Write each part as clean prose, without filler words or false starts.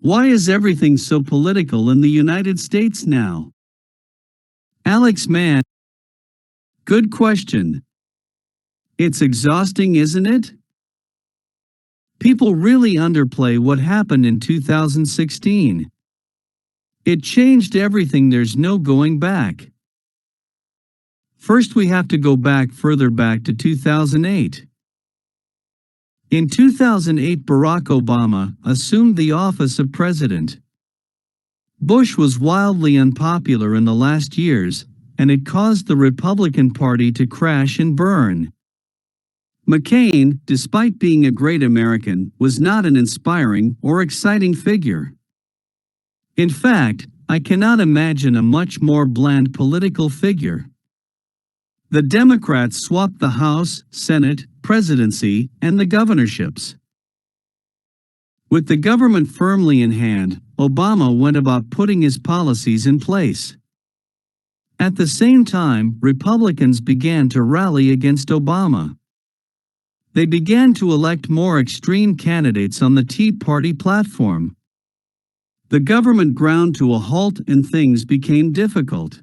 Why is everything so political in the United States now? Alex Mann. Good question. It's exhausting, isn't it? People really underplay what happened in 2016. It changed everything, there's no going back. First, we have to go further back to 2008. In 2008, Barack Obama assumed the office of president. Bush was wildly unpopular in the last years, and it caused the Republican Party to crash and burn. McCain, despite being a great American, was not an inspiring or exciting figure. In fact, I cannot imagine a much more bland political figure. The Democrats swapped the House, Senate, Presidency, and the Governorships. With the government firmly in hand, Obama went about putting his policies in place. At the same time, Republicans began to rally against Obama. They began to elect more extreme candidates on the Tea Party platform. The government ground to a halt and things became difficult.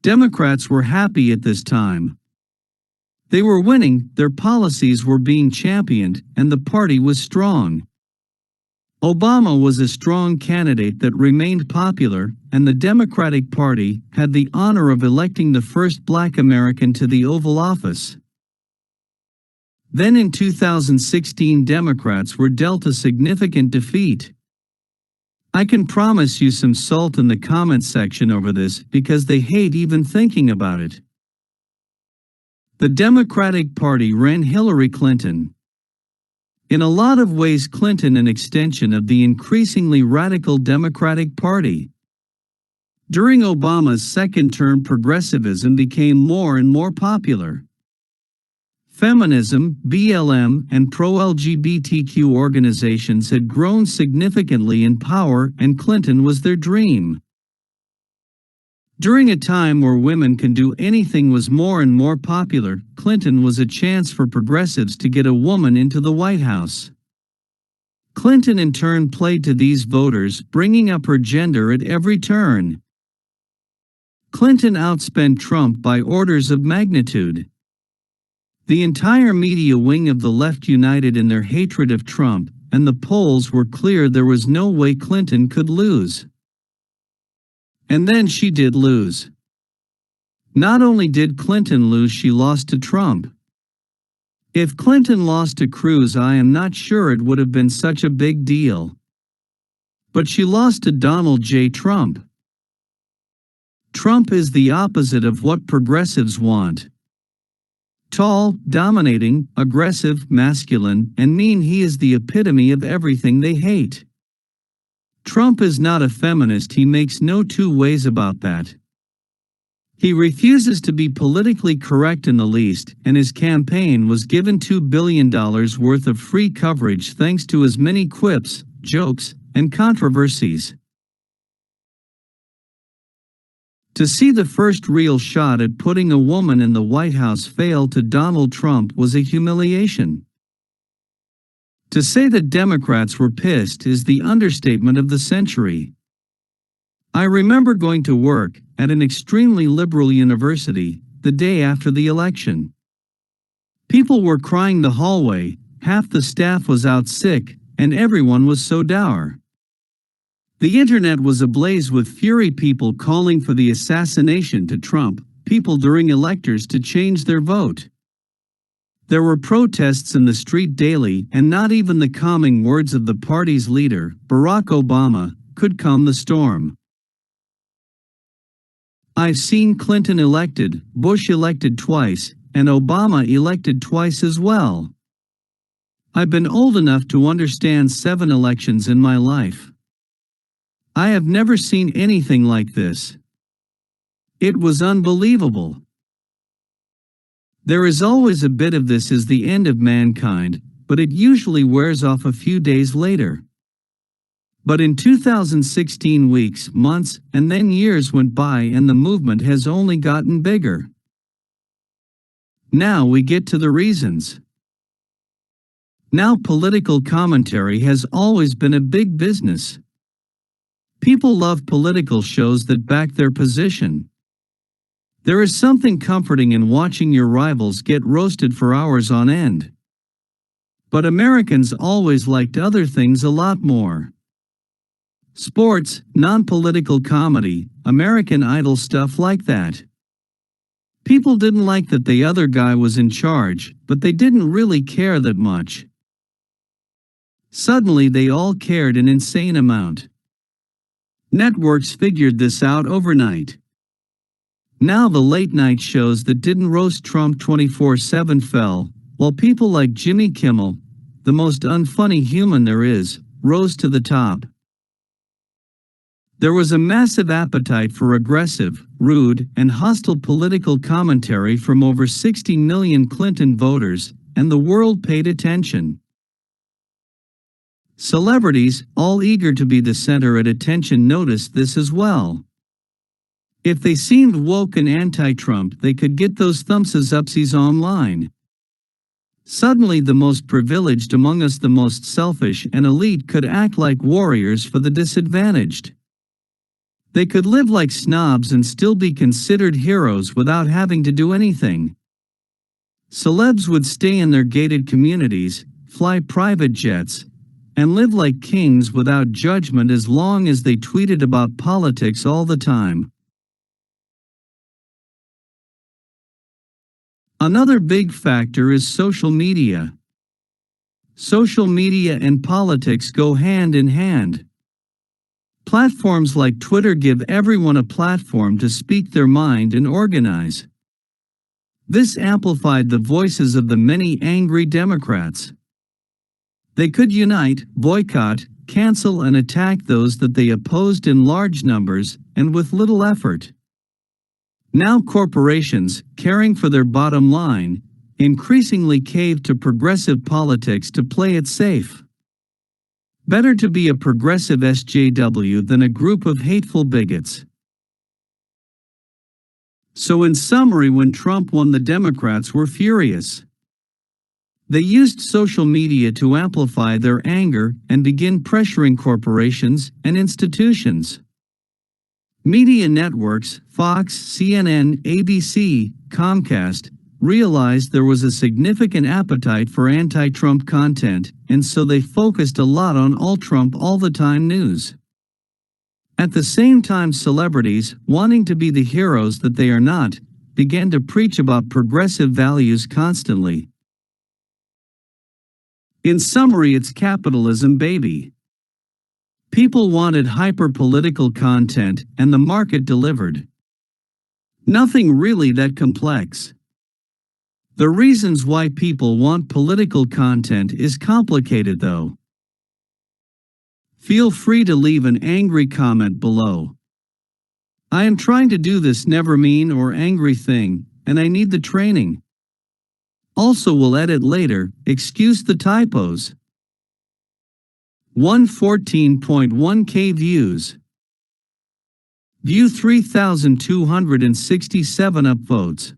Democrats were happy at this time. They were winning, their policies were being championed, and the party was strong. Obama was a strong candidate that remained popular, and the Democratic Party had the honor of electing the first Black American to the Oval Office. Then in 2016, Democrats were dealt a significant defeat. I can promise you some salt in the comments section over this because they hate even thinking about it. The Democratic Party ran Hillary Clinton. In a lot of ways, Clinton an extension of the increasingly radical Democratic Party. During Obama's second term, progressivism became more and more popular. Feminism, BLM, and pro-LGBTQ organizations had grown significantly in power, and Clinton was their dream. During a time where women can do anything was more and more popular, Clinton was a chance for progressives to get a woman into the White House. Clinton in turn played to these voters, bringing up her gender at every turn. Clinton outspent Trump by orders of magnitude. The entire media wing of the left united in their hatred of Trump, and the polls were clear there was no way Clinton could lose. And then she did lose. Not only did Clinton lose, she lost to Trump. If Clinton lost to Cruz, I am not sure it would have been such a big deal. But she lost to Donald J. Trump. Trump is the opposite of what progressives want. Tall, dominating, aggressive, masculine, and mean. He is the epitome of everything they hate. Trump is not a feminist, he makes no two ways about that. He refuses to be politically correct in the least, and his campaign was given $2 billion worth of free coverage thanks to his many quips, jokes, and controversies. To see the first real shot at putting a woman in the White House fail to Donald Trump was a humiliation. To say that Democrats were pissed is the understatement of the century. I remember going to work at an extremely liberal university the day after the election. People were crying the hallway, half the staff was out sick, and everyone was so dour. The internet was ablaze with fury, people calling for the assassination to Trump, people during electors to change their vote. There were protests in the street daily, and not even the calming words of the party's leader, Barack Obama, could calm the storm. I've seen Clinton elected, Bush elected twice, and Obama elected twice as well. I've been old enough to understand 7 elections in my life. I have never seen anything like this. It was unbelievable. There is always a bit of this is the end of mankind, but it usually wears off a few days later. But in 2016, weeks, months, and then years went by, and the movement has only gotten bigger. Now we get to the reasons. Now political commentary has always been a big business. People love political shows that back their position. There is something comforting in watching your rivals get roasted for hours on end. But Americans always liked other things a lot more. Sports, non-political comedy, American Idol stuff like that. People didn't like that the other guy was in charge, but they didn't really care that much. Suddenly they all cared an insane amount. Networks figured this out overnight. Now the late-night shows that didn't roast Trump 24/7 fell, while people like Jimmy Kimmel, the most unfunny human there is, rose to the top. There was a massive appetite for aggressive, rude, and hostile political commentary from over 60 million Clinton voters, and the world paid attention. Celebrities, all eager to be the center at attention, noticed this as well. If they seemed woke and anti-Trump, they could get those thumbs-upsies online. Suddenly the most privileged among us, the most selfish and elite, could act like warriors for the disadvantaged. They could live like snobs and still be considered heroes without having to do anything. Celebs would stay in their gated communities, fly private jets, and live like kings without judgment as long as they tweeted about politics all the time. Another big factor is social media. Social media and politics go hand in hand. Platforms like Twitter give everyone a platform to speak their mind and organize. This amplified the voices of the many angry Democrats. They could unite, boycott, cancel, and attack those that they opposed in large numbers and with little effort. Now corporations, caring for their bottom line, increasingly cave to progressive politics to play it safe. Better to be a progressive SJW than a group of hateful bigots. So in summary, when Trump won, the Democrats were furious. They used social media to amplify their anger and begin pressuring corporations and institutions. Media networks, Fox, CNN, ABC, Comcast, realized there was a significant appetite for anti-Trump content, and so they focused a lot on all-Trump all-the-time news. At the same time, celebrities, wanting to be the heroes that they are not, began to preach about progressive values constantly. In summary, it's capitalism, baby. People wanted hyper-political content, and the market delivered. Nothing really that complex. The reasons why people want political content is complicated though. Feel free to leave an angry comment below. I am trying to do this never mean or angry thing, and I need the training. Also will edit later, excuse the typos. 114.1K views. View 3,267 upvotes.